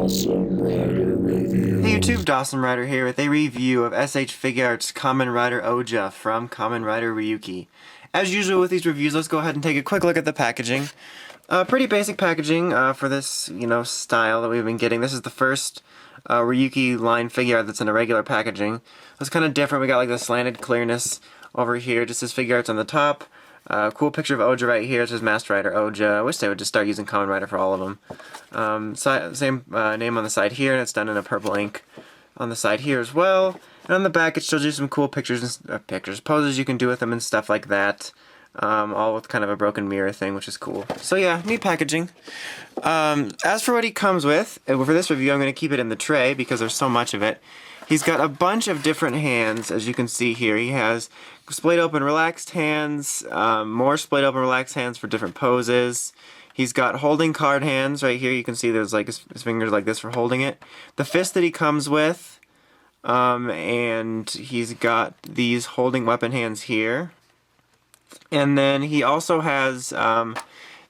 Hey YouTube, Dawson Rider here with a review of S.H.Figuarts Kamen Rider Ouja from Kamen Rider Ryuki. As usual with these reviews, let's go ahead and take a quick look at the packaging. Pretty basic packaging for this, style that we've been getting. This is the first Ryuki line figure art that's in a regular packaging. It's kind of different. We got like the slanted clearness over here, just as figure arts on the top. Cool picture of Ouja right here. It says Master Rider Ouja. I wish they would just start using Kamen Rider for all of them. Same name on the side here, and it's done in a purple ink on the side here as well. And on the back, it shows you some cool pictures, poses you can do with them and stuff like that. All with kind of a broken mirror thing, which is cool. So yeah, neat packaging. As for what he comes with, for this review, I'm going to keep it in the tray because there's so much of it. He's got a bunch of different hands, as you can see here. He has splayed open relaxed hands, more splayed open relaxed hands for different poses. He's got holding card hands right here. You can see there's like his fingers like this for holding it. The fist that he comes with, and he's got these holding weapon hands here. And then he also has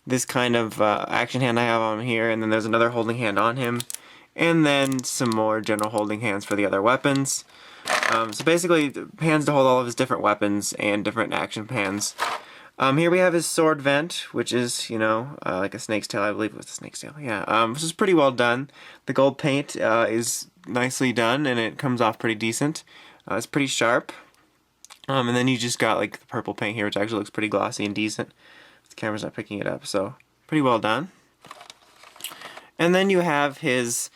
this kind of action hand I have on here, and then there's another holding hand on him. And then some more general holding hands for the other weapons. So basically, hands to hold all of his different weapons and different action hands. Here we have his sword vent, which is, like a snake's tail. I believe it was a snake's tail. Yeah, which is pretty well done. The gold paint is nicely done, and it comes off pretty decent. It's pretty sharp. And then you just got like the purple paint here, which actually looks pretty glossy and decent. The camera's not picking it up, so pretty well done. And then you have his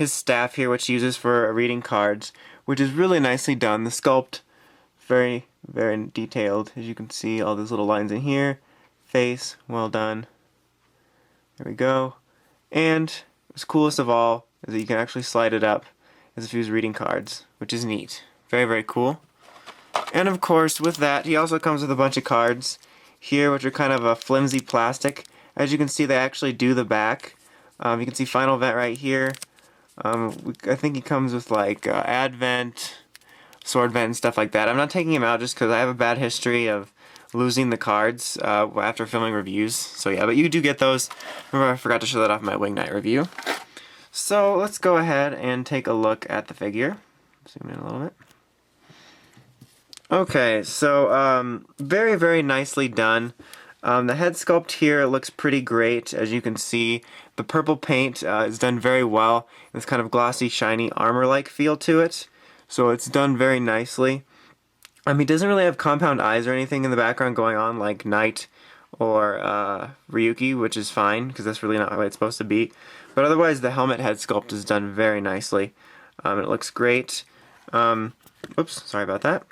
staff here, which he uses for reading cards, which is really nicely done. The sculpt, very, very detailed. As you can see, all those little lines in here. Face, well done. There we go. And what's coolest of all is that you can actually slide it up as if he was reading cards, which is neat. Very, very cool. And of course, with that, he also comes with a bunch of cards here, which are kind of a flimsy plastic. As you can see, they actually do the back. You can see Final Vent right here. I think he comes with like Advent, Sword Vent, and stuff like that. I'm not taking him out just because I have a bad history of losing the cards after filming reviews. So yeah, but you do get those. Remember, I forgot to show that off in my Wing Night review. So let's go ahead and take a look at the figure. Zoom in a little bit. Okay, so very, very nicely done. The head sculpt here looks pretty great, as you can see. The purple paint is done very well. It's kind of glossy, shiny, armor-like feel to it. So it's done very nicely. He doesn't really have compound eyes or anything in the background going on like Knight or Ryuki, which is fine, because that's really not how it's supposed to be. But otherwise, the helmet head sculpt is done very nicely. It looks great. Oops, sorry about that.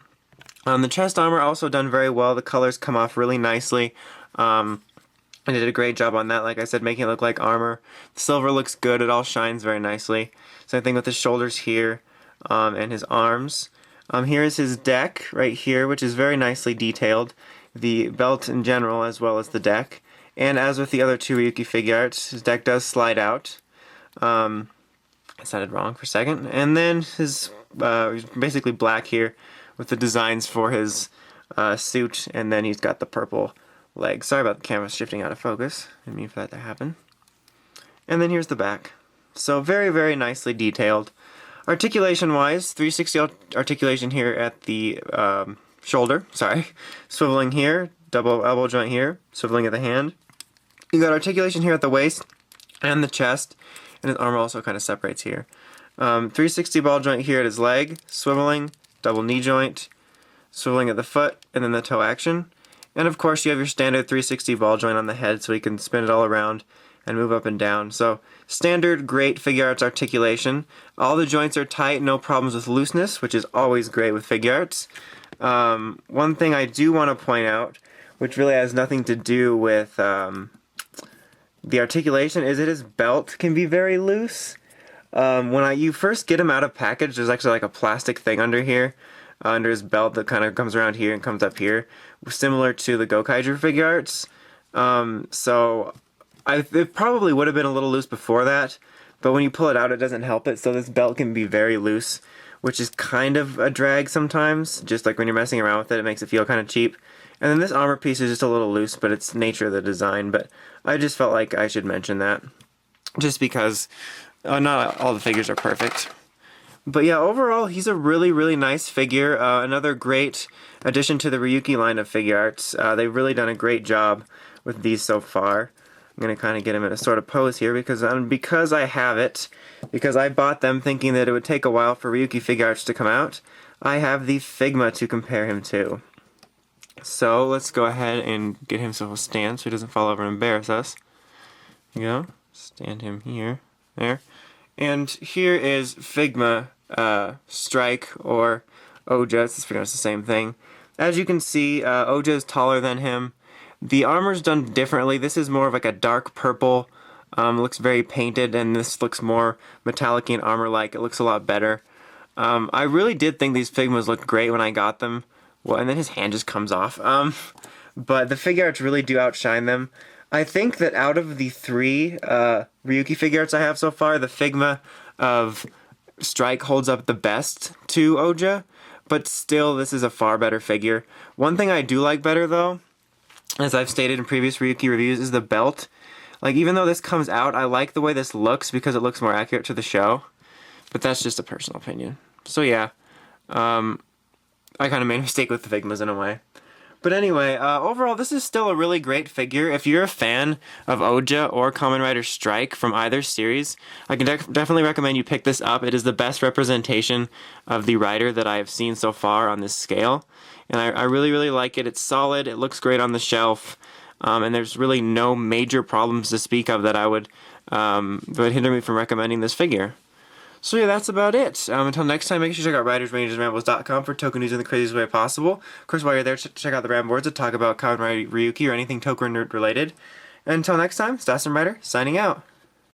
The chest armor also done very well. The colors come off really nicely. I did a great job on that, like I said, making it look like armor. The silver looks good. It all shines very nicely. Same thing with his shoulders here and his arms. Here is his deck right here, which is very nicely detailed. The belt in general, as well as the deck. And as with the other two Ryuki figure arts, his deck does slide out. I sounded wrong for a second. And then his he's basically black here with the designs for his suit, and then he's got the purple legs. Sorry about the camera shifting out of focus. Didn't mean for that to happen. And then here's the back. So very, very nicely detailed. Articulation-wise, 360 articulation here at the shoulder. Sorry. Swiveling here, double elbow joint here, swiveling at the hand. You got articulation here at the waist and the chest, and his arm also kind of separates here. 360 ball joint here at his leg, swiveling, double knee joint, swiveling at the foot, and then the toe action. And of course you have your standard 360 ball joint on the head so he can spin it all around and move up and down. So standard great figure arts articulation. All the joints are tight, no problems with looseness, which is always great with figure arts. One thing I do want to point out, which really has nothing to do with the articulation, is that his belt can be very loose. When you first get him out of package, there's actually like a plastic thing under here, under his belt that kind of comes around here and comes up here, similar to the Gokaiger figure arts. So it probably would have been a little loose before that, but when you pull it out, it doesn't help it. So this belt can be very loose, which is kind of a drag sometimes. Just like when you're messing around with it, it makes it feel kind of cheap. And then this armor piece is just a little loose, but it's nature of the design. But I just felt like I should mention that, just because Not all the figures are perfect. But yeah, overall, he's a really, really nice figure. Another great addition to the Ryuki line of Figuarts. They've really done a great job with these so far. I'm going to kind of get him in a sort of pose here because I have it, because I bought them thinking that it would take a while for Ryuki Figuarts to come out, I have the Figma to compare him to. So let's go ahead and get him so he'll stand so he doesn't fall over and embarrass us. There you go. Stand him here. There. And here is Figma, Strike, or Ouja. It's pretty much the same thing. As you can see, Ouja is taller than him. The armor's done differently. This is more of like a dark purple. Looks very painted, and this looks more metallic and armor-like. It looks a lot better. I really did think these Figmas looked great when I got them. Well, and then his hand just comes off. But the Figuarts really do outshine them. I think that out of the 3 Ryuki Figuarts I have so far, the Figma of Strike holds up the best to Ouja, but still this is a far better figure. One thing I do like better though, as I've stated in previous Ryuki reviews, is the belt. Like, even though this comes out, I like the way this looks because it looks more accurate to the show, but that's just a personal opinion. So yeah, I kind of made a mistake with the Figmas in a way. But anyway, overall, this is still a really great figure. If you're a fan of Ouja or Kamen Rider Strike from either series, I can definitely recommend you pick this up. It is the best representation of the rider that I have seen so far on this scale. And I really, really like it. It's solid, it looks great on the shelf, and there's really no major problems to speak of that would hinder me from recommending this figure. So yeah, that's about it. Until next time, make sure you check out WritersRangersRambles.com for token news in the craziest way possible. Of course, while you're there, check out the Ram boards to talk about Kamen Rider Ryuki or anything token related. And until next time, it's Dawson Rider, signing out.